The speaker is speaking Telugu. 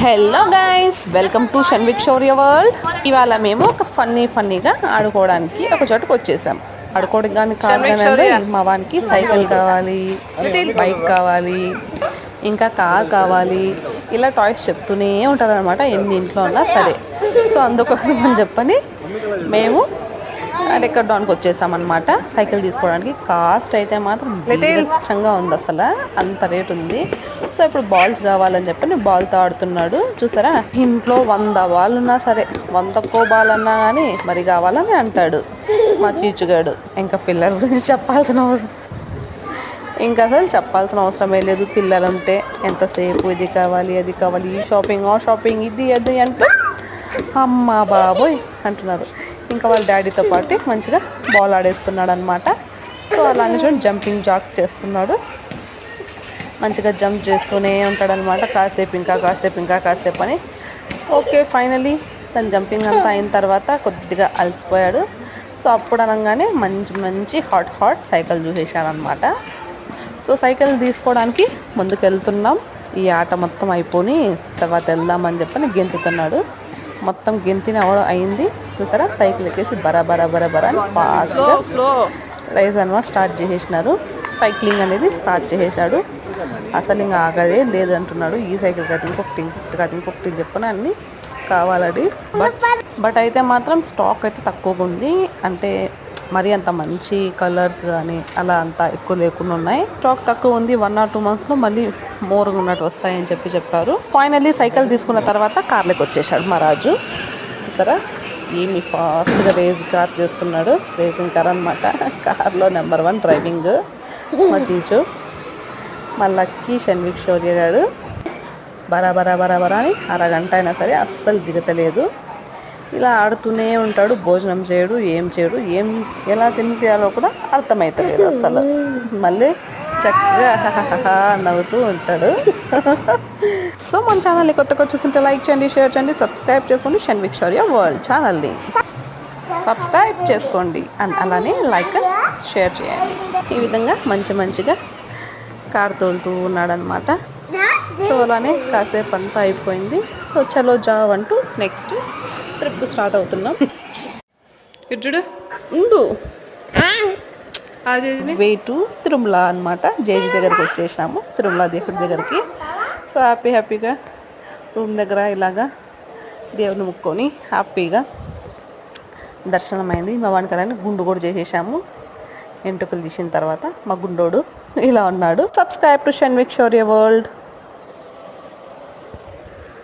Hello guys, welcome to Shanvik Shaurya world. ఇవాళ మేము ఒక ఫన్నీగా ఆడుకోవడానికి ఒక చోటుకు వచ్చేసాం. ఆడుకోవడానికి కావాలనండి, మా వానికి సైకిల్ కావాలి, బైక్ కావాలి, ఇంకా కార్ కావాలి. ఇలా టాయ్స్ చెప్తూనే ఉంటారు అనమాట, ఎన్ని ఇంట్లో ఉన్నా సరే. సో అందుకోసం అని చెప్పని మేము డెక్కర్డాన్కి వచ్చేసామన్నమాట సైకిల్ తీసుకోవడానికి. కాస్ట్ అయితే మాత్రం బీభత్సంగా ఉంది, అసలు అంత రేట్ ఉంది. సో ఇప్పుడు బాల్స్ కావాలని చెప్పని బాల్తో ఆడుతున్నాడు. చూసారా, ఇంట్లో 100 బాల్ ఉన్నా సరే 100 బాల్ అన్నా కానీ మరి కావాలని అంటాడు మా చీచుగాడు. ఇంకా పిల్లల గురించి చెప్పాల్సిన అవసరమే లేదు. పిల్లలు ఉంటే ఎంతసేపు ఇది కావాలి అది కావాలి, ఈ షాపింగ్ ఆ షాపింగ్, ఇది అది అంటూ అమ్మ బాబోయ్ అంటున్నారు. ఇంకా వాళ్ళ డాడీతో పాటు మంచిగా బాల్ ఆడేస్తున్నాడు అనమాట. సో అలానే చూడండి, జంపింగ్ జాక్ చేస్తున్నాడు. మంచిగా జంప్ చేస్తూనే ఉంటాడనమాట. కాసేపు అని. ఓకే, ఫైనలీ తను జంపింగ్ అంతా అయిన తర్వాత కొద్దిగా అలసిపోయాడు. సో అప్పుడు అనగానే మంచి హాట్ సైకిల్ చూసేసాడనమాట. సో సైకిల్ తీసుకోవడానికి ముందుకు వెళ్తున్నాం. ఈ ఆట మొత్తం అయిపోయి తర్వాత వెళ్దామని చెప్పని గెంతుతున్నాడు. మొత్తం గెంతిన అయింది. చూసారా, సైకిల్ ఎక్కేసి బరాబరా అని ఫాస్ట్గా రైజ్ అనమాట స్టార్ట్ చేసేసినారు. సైక్లింగ్ అనేది స్టార్ట్ చేసేసాడు. అసలు ఇంకా ఆగదే లేదంటున్నాడు. ఈ సైకిల్ కాదు ఇంకొకటి చెప్పని అన్నీ కావాలండి. బట్ అయితే మాత్రం స్టాక్ అయితే తక్కువగా ఉంది. అంటే మరి అంత మంచి కలర్స్ కానీ అలా అంత ఎక్కువ లేకుండా ఉన్నాయి. స్టాక్ తక్కువ ఉంది. 1 or 2 monthsలో మళ్ళీ మోర్గా ఉన్నట్టు వస్తాయని చెప్పారు. ఫైనల్లీ సైకిల్ తీసుకున్న తర్వాత కార్లోకి వచ్చేసాడు మా రాజు. చూసారా, ఏమి ఫాస్ట్గా కార్ చేస్తున్నాడు. రేసింగ్ కార్ అనమాట. కార్లో నెంబర్ 1 డ్రైవింగ్ మా చీచు. మా లక్కీ షన్విక్ శౌర్య గారు బరాబరా అని అరగంట అయినా సరే అస్సలు దిగతలేదు. ఇలా ఆడుతూనే ఉంటాడు. భోజనం చేయడు, ఎలా తినిపించాలో కూడా అర్థమవుతలేదు అస్సలు. మళ్ళీ చక్కగా నవ్వుతూ ఉంటాడు. సో మన ఛానల్ని కొత్తగా చూస్తుంటే లైక్ చేయండి, షేర్ చేయండి, సబ్స్క్రైబ్ చేసుకోండి. షన్విక్ శౌర్య వరల్డ్ ఛానల్ని సబ్స్క్రైబ్ చేసుకోండి అండ్ అలానే లైక్ షేర్ చేయండి. ఈ విధంగా మంచిగా కార్ తోలుతూ ఉన్నాడనమాట. సో అలానే కాసేపు అంతా అయిపోయింది. సో చలో జావ్ అంటూ నెక్స్ట్ ట్రిప్ స్టార్ట్ అవుతున్నాం. వే టు తిరుమల అనమాట. జేజీ దగ్గరికి వచ్చేసాము, తిరుమల దేవుడి దగ్గరికి. సో హ్యాపీగా రూమ్ దగ్గర ఇలాగా దేవుని ముక్కొని హ్యాపీగా దర్శనం అయింది. మా వానికి గుండు కూడా చేసేసాము. ఎంటుకలు తీసిన తర్వాత మా గుండోడు ఇలా ఉన్నాడు. Subscribe to Shanvik Shaurya world.